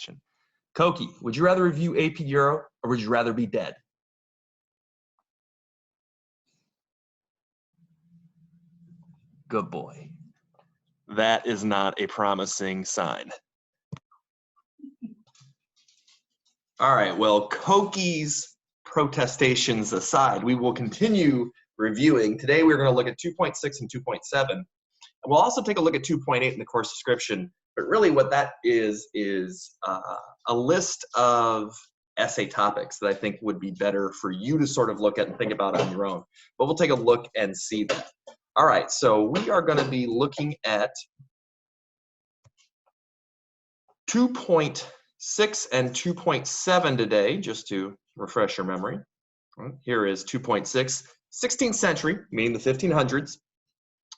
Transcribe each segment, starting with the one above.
action. Koqui, would you rather review AP Euro or would you rather be dead? Good boy. That is not a promising sign. All right, well, Koqui's protestations aside, we will continue reviewing. Today we're going to look at 2.6 and 2.7. And we'll also take a look at 2.8 in the course description. But really what that is a list of essay topics that I think would be better for you to sort of look at and think about on your own. But we'll take a look and see that. All right, so we are going to be looking at 2.6 and 2.7 today, just to refresh your memory. Here is 2.6, 16th century, meaning the 1500s,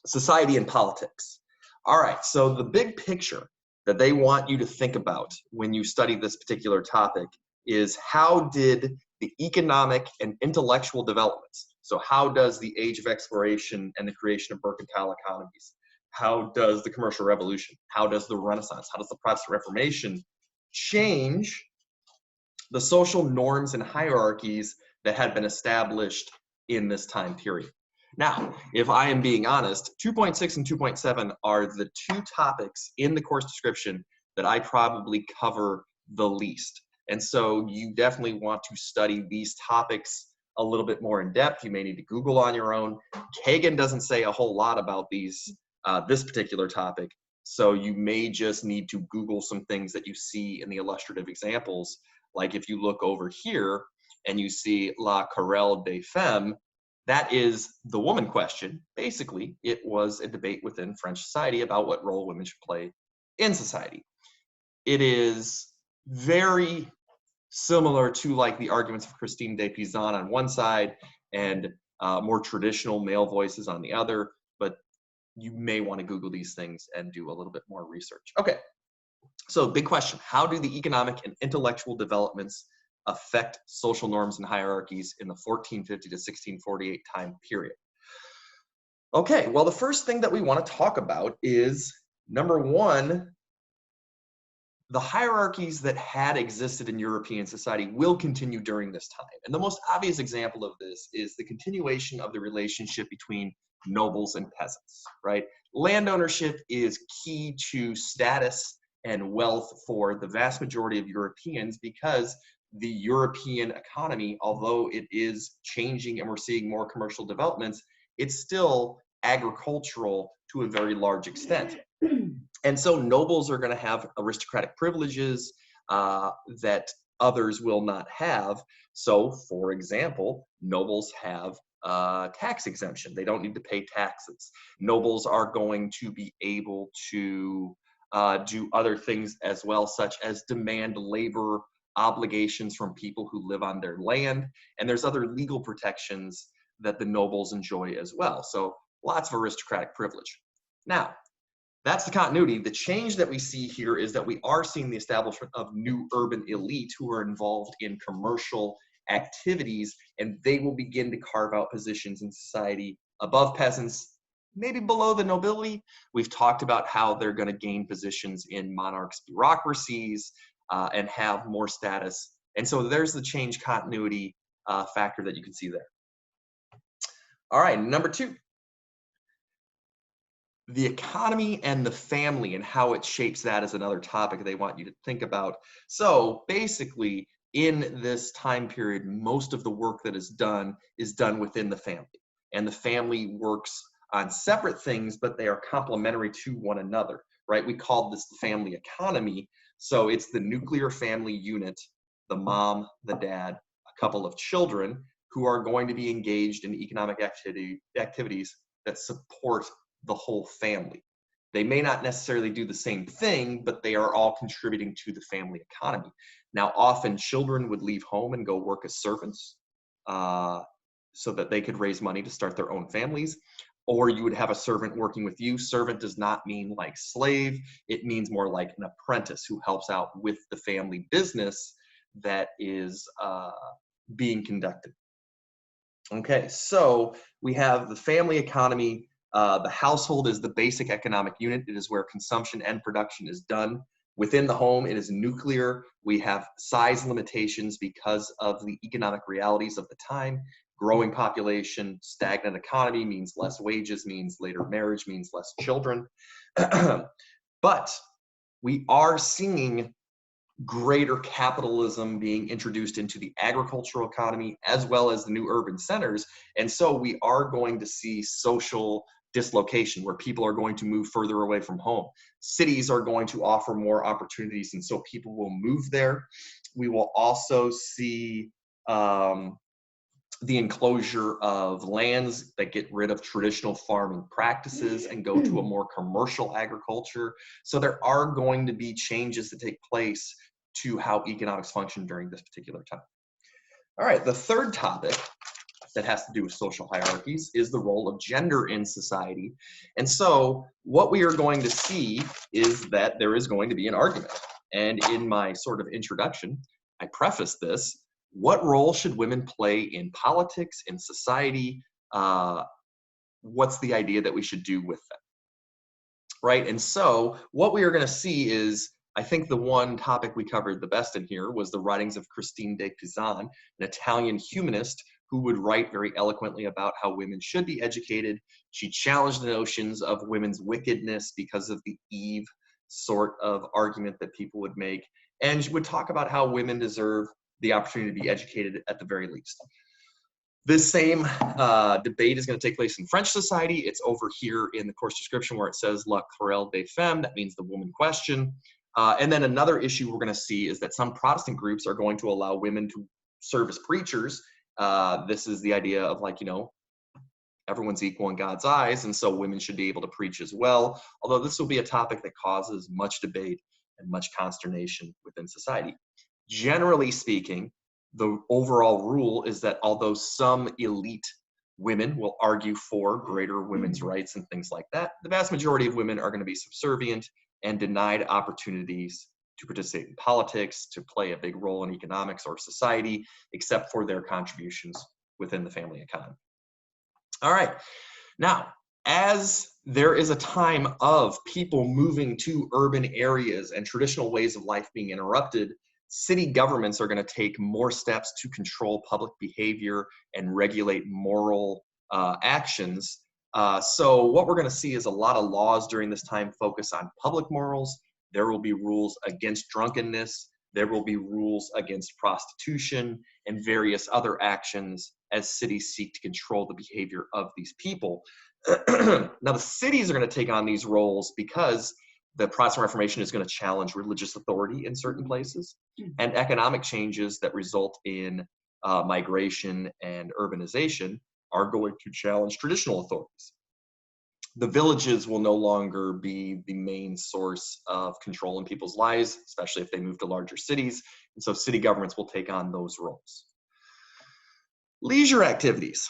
society and politics. All right, so the big picture that they want you to think about when you study this particular topic is how did the economic and intellectual developments, so how does the age of exploration and the creation of mercantile economies, how does the commercial revolution, how does the Renaissance, how does the Protestant Reformation change the social norms and hierarchies that had been established in this time period. Now, if I am being honest, 2.6 and 2.7 are the two topics in the course description that I probably cover the least. And so you definitely want to study these topics a little bit more in depth. You may need to Google on your own. Kagan doesn't say a whole lot about these, this particular topic. So you may just need to Google some things that you see in the illustrative examples. Like if you look over here and you see La Querelle des Femmes, that is the woman question. Basically, it was a debate within French society about what role women should play in society. It is very similar to like the arguments of Christine de Pizan on one side and more traditional male voices on the other, but you may want to Google these things and do a little bit more research. Okay, so big question. How do the economic and intellectual developments affect social norms and hierarchies in the 1450 to 1648 time period? Okay, well, the first thing that we want to talk about is, number one, the hierarchies that had existed in European society will continue during this time. And the most obvious example of this is the continuation of the relationship between nobles and peasants, right? Land ownership is key to status and wealth for the vast majority of Europeans because the European economy, although it is changing and we're seeing more commercial developments, it's still agricultural to a very large extent. And so nobles are going to have aristocratic privileges that others will not have. So, for example, nobles have tax exemption. They don't need to pay taxes. Nobles are going to be able to do other things as well, such as demand labor obligations from people who live on their land. And there's other legal protections that the nobles enjoy as well. So lots of aristocratic privilege. Now, that's the continuity. The change that we see here is that we are seeing the establishment of new urban elite who are involved in commercial activities, and they will begin to carve out positions in society above peasants, maybe below the nobility. We've talked about how they're going to gain positions in monarchs' bureaucracies and have more status. And so there's the change continuity factor that you can see there. All right, number two. The economy and the family and how it shapes that is another topic they want you to think about. So basically, in this time period, most of the work that is done within the family. And the family works on separate things, but they are complementary to one another, right? We call this the family economy. So it's the nuclear family unit, the mom, the dad, a couple of children who are going to be engaged in economic activities that support the whole family. They may not necessarily do the same thing, but they are all contributing to the family economy. Now, often children would leave home and go work as servants so that they could raise money to start their own families. Or you would have a servant working with you. Servant does not mean like slave. It means more like an apprentice who helps out with the family business that is being conducted. Okay, so we have the family economy. The household is the basic economic unit. It is where consumption and production is done. Within the home, it is nuclear. We have size limitations because of the economic realities of the time. Growing population, stagnant economy means less wages, means later marriage, means less children. But we are seeing greater capitalism being introduced into the agricultural economy as well as the new urban centers. And so we are going to see social dislocation where people are going to move further away from home. Cities are going to offer more opportunities, and so people will move there. We will also see the enclosure of lands that get rid of traditional farming practices and go to a more commercial agriculture. So there are going to be changes that take place to how economics function during this particular time. All right, the third topic that has to do with social hierarchies is the role of gender in society. And so what we are going to see is that there is going to be an argument. And in my sort of introduction, I preface this: what role should women play in politics, in society? What's the idea that we should do with them? Right? And so what we are going to see is, I think the one topic we covered the best in here was the writings of Christine de Pizan, an Italian humanist who would write very eloquently about how women should be educated. She challenged the notions of women's wickedness because of the Eve sort of argument that people would make. And she would talk about how women deserve the opportunity to be educated at the very least. This same debate is going to take place in French society. It's over here in the course description where it says La querelle des femmes. That means the woman question. And then another issue we're going to see is that some Protestant groups are going to allow women to serve as preachers. This is the idea of, like, you know, everyone's equal in God's eyes, and so women should be able to preach as well. Although this will be a topic that causes much debate and much consternation within society. Generally speaking, the overall rule is that although some elite women will argue for greater women's rights and things like that, the vast majority of women are going to be subservient and denied opportunities to participate in politics, to play a big role in economics or society, except for their contributions within the family economy. All right. Now, as there is a time of people moving to urban areas and traditional ways of life being interrupted, city governments are going to take more steps to control public behavior and regulate moral actions. So what we're going to see is a lot of laws during this time focus on public morals. There will be rules against drunkenness. There will be rules against prostitution and various other actions as cities seek to control the behavior of these people. Now, the cities are going to take on these roles because the Protestant Reformation is going to challenge religious authority in certain places, and economic changes that result in migration and urbanization are going to challenge traditional authorities. The villages will no longer be the main source of control in people's lives, especially if they move to larger cities, and so city governments will take on those roles. Leisure activities.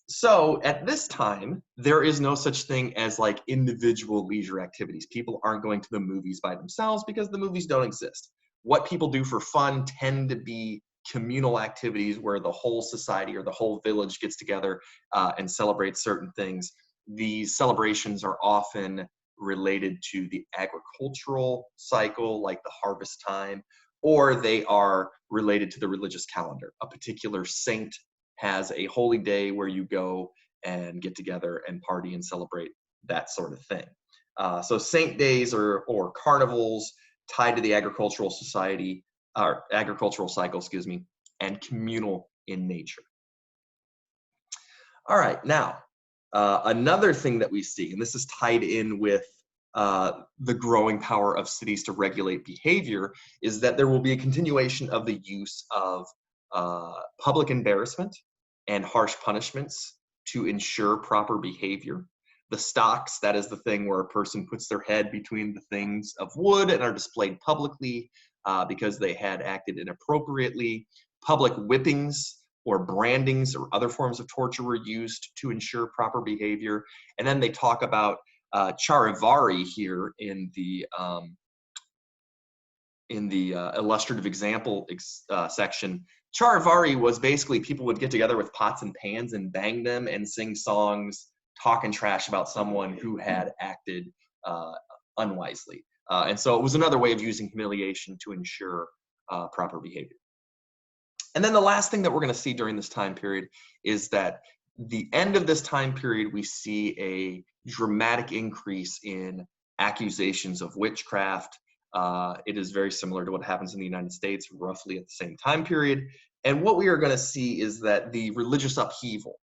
So at this time, there is no such thing as like individual leisure activities. People aren't going to the movies by themselves because the movies don't exist. What people do for fun tend to be communal activities where the whole society or the whole village gets together and celebrates certain things. These celebrations are often related to the agricultural cycle, like the harvest time, or they are related to the religious calendar. A particular saint has a holy day where you go and get together and party and celebrate, that sort of thing. So saint days or carnivals tied to the agricultural society, or agricultural cycle, excuse me, and communal in nature. All right, now, another thing that we see, and this is tied in with the growing power of cities to regulate behavior, is that there will be a continuation of the use of public embarrassment and harsh punishments to ensure proper behavior. The stocks, that is the thing where a person puts their head between the things of wood and are displayed publicly because they had acted inappropriately. Public whippings or brandings or other forms of torture were used to ensure proper behavior. And then they talk about charivari here in the illustrative example section. Charivari was basically people would get together with pots and pans and bang them and sing songs, talking trash about someone who had acted unwisely. And so it was another way of using humiliation to ensure proper behavior. And then the last thing that we're going to see during this time period is that the end of this time period, we see a dramatic increase in accusations of witchcraft. It is very similar to what happens in the United States, roughly at the same time period. And what we are going to see is that the religious upheaval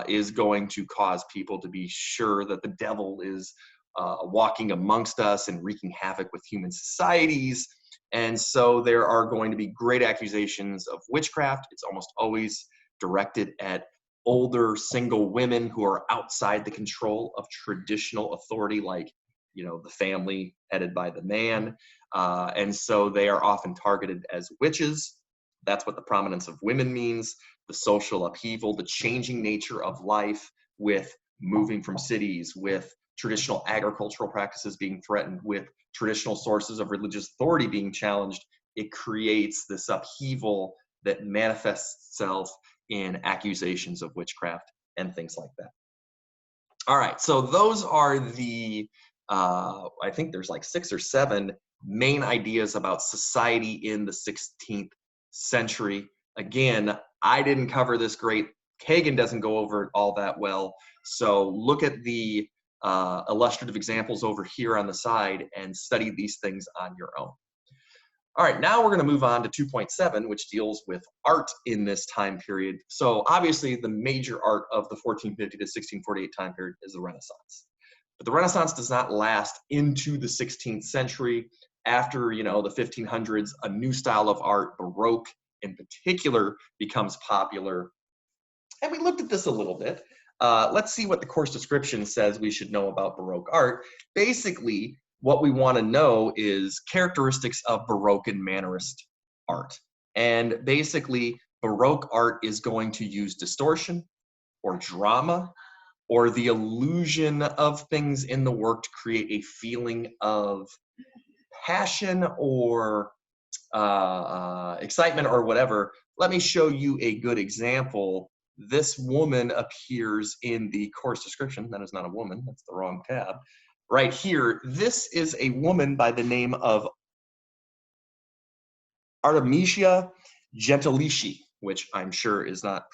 is going to cause people to be sure that the devil is walking amongst us and wreaking havoc with human societies. And so there are going to be great accusations of witchcraft. It's almost always directed at older single women who are outside the control of traditional authority, like, the family headed by the man. And so they are often targeted as witches. That's what the prominence of women means. The social upheaval, the changing nature of life with moving from cities, with traditional agricultural practices being threatened, with traditional sources of religious authority being challenged. It creates this upheaval that manifests itself in accusations of witchcraft and things like that. All right, so those are the, I think there's like 6 or 7 main ideas about society in the 16th century. Again, I didn't cover this great. Kagan doesn't go over it all that well. So look at the illustrative examples over here on the side and study these things on your own. All right, now we're going to move on to 2.7, which deals with art in this time period. So obviously the major art of the 1450 to 1648 time period is the Renaissance. But the Renaissance does not last into the 16th century. After, the 1500s, a new style of art, Baroque in particular, becomes popular. And we looked at this a little bit. Let's see what the course description says we should know about Baroque art. Basically, what we want to know is characteristics of Baroque and Mannerist art. And basically, Baroque art is going to use distortion or drama or the illusion of things in the work to create a feeling of passion or excitement or whatever. Let me show you a good example. This woman appears in the course description. That is not a woman, that's the wrong tab. Right here, this is a woman by the name of Artemisia Gentileschi, which I'm sure is not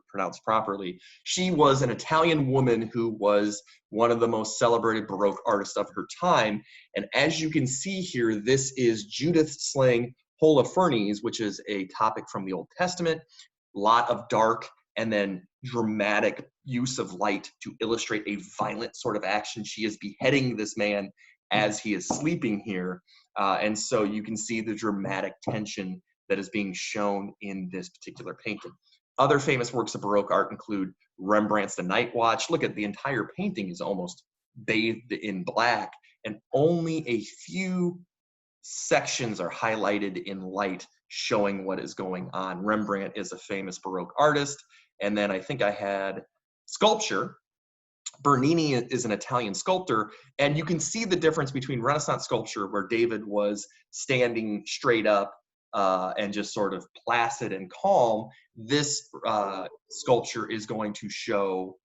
pronounced properly. She was an Italian woman who was one of the most celebrated Baroque artists of her time. And as you can see here, this is Judith slaying Holofernes, which is a topic from the Old Testament. A lot of dark and then dramatic use of light to illustrate a violent sort of action. She is beheading this man as he is sleeping here. And so you can see the dramatic tension that is being shown in this particular painting. Other famous works of Baroque art include Rembrandt's The Night Watch. Look at the entire painting is almost bathed in black, and only a few sections are highlighted in light showing what is going on. Rembrandt is a famous Baroque artist. And then I think I had sculpture. Bernini is an Italian sculptor, and you can see the difference between Renaissance sculpture, where David was standing straight up and just sort of placid and calm. This sculpture is going to show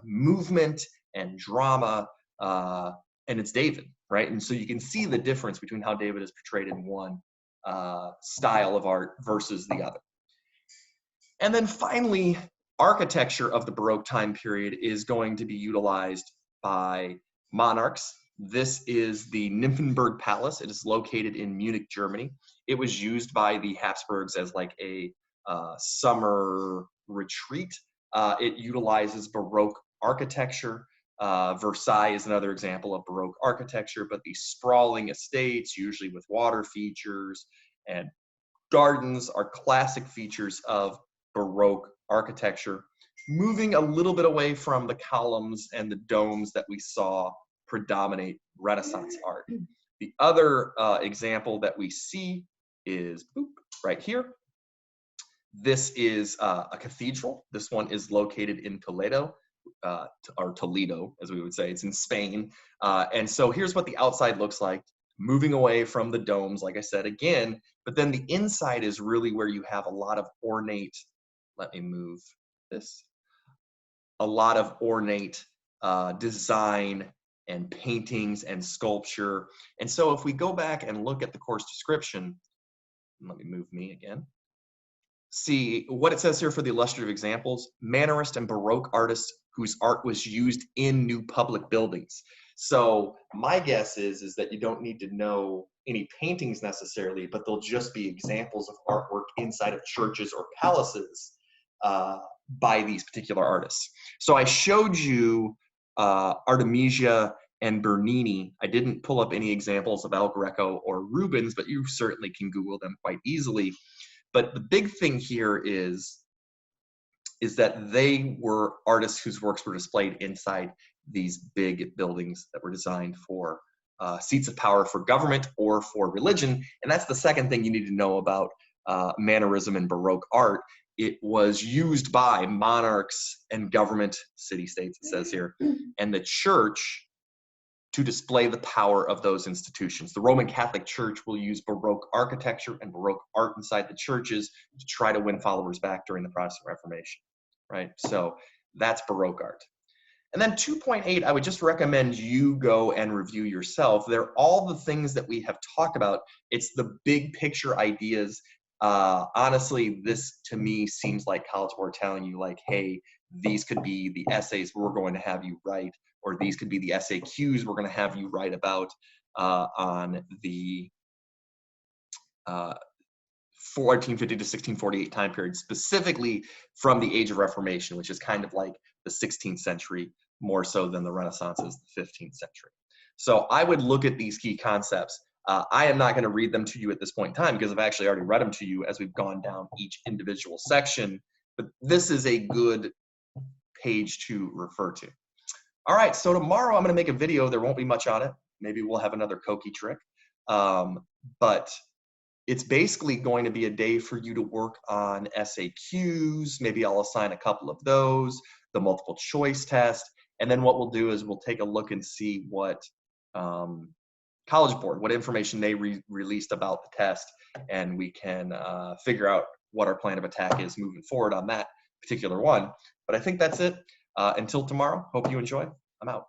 movement and drama, and it's David, right? And so you can see the difference between how David is portrayed in one style of art versus the other. And then finally, architecture of the Baroque time period is going to be utilized by monarchs. This is the Nymphenburg Palace. It is located in Munich, Germany. It was used by the Habsburgs as like a summer retreat. It utilizes Baroque architecture. Versailles is another example of Baroque architecture, but these sprawling estates, usually with water features and gardens, are classic features of Baroque architecture, moving a little bit away from the columns and the domes that we saw predominate Renaissance art. The other example that we see is right here. This is a cathedral. This one is located in Toledo, or Toledo, as we would say. It's in Spain. And so here's what the outside looks like, moving away from the domes, like I said again, but then the inside is really where you have a lot of ornate, let me move this, a lot of ornate design and paintings and sculpture. And so if we go back and look at the course description, let me move me again. See what it says here for the illustrative examples: Mannerist and Baroque artists whose art was used in new public buildings. So my guess is that you don't need to know any paintings necessarily, but they'll just be examples of artwork inside of churches or palaces by these particular artists. So I showed you Artemisia and Bernini. I didn't pull up any examples of El Greco or Rubens, but you certainly can Google them quite easily. But the big thing here is that they were artists whose works were displayed inside these big buildings that were designed for seats of power for government or for religion. And that's the second thing you need to know about Mannerism and Baroque art. It was used by monarchs and government, city-states, it says here, and the church to display the power of those institutions. The Roman Catholic Church will use Baroque architecture and Baroque art inside the churches to try to win followers back during the Protestant Reformation, right? So that's Baroque art. And then 2.8, I would just recommend you go and review yourself. They're all the things that we have talked about. It's the big picture ideas. Honestly, this to me seems like College Board telling you like, hey, these could be the essays we're going to have you write, or these could be the SAQs we're going to have you write about on the 1450 to 1648 time period, specifically from the Age of Reformation, which is kind of like the 16th century, more so than the Renaissance is the 15th century. So I would look at these key concepts. I am not going to read them to you at this point in time because I've actually already read them to you as we've gone down each individual section, but this is a good page to refer to. All right, so tomorrow I'm going to make a video. There won't be much on it. Maybe we'll have another Koqui trick. But it's basically going to be a day for you to work on SAQs. Maybe I'll assign a couple of those, the multiple choice test. And then what we'll do is we'll take a look and see what College Board, what information they released about the test. And we can figure out what our plan of attack is moving forward on that particular one. But I think that's it. Until tomorrow, hope you enjoy. I'm out.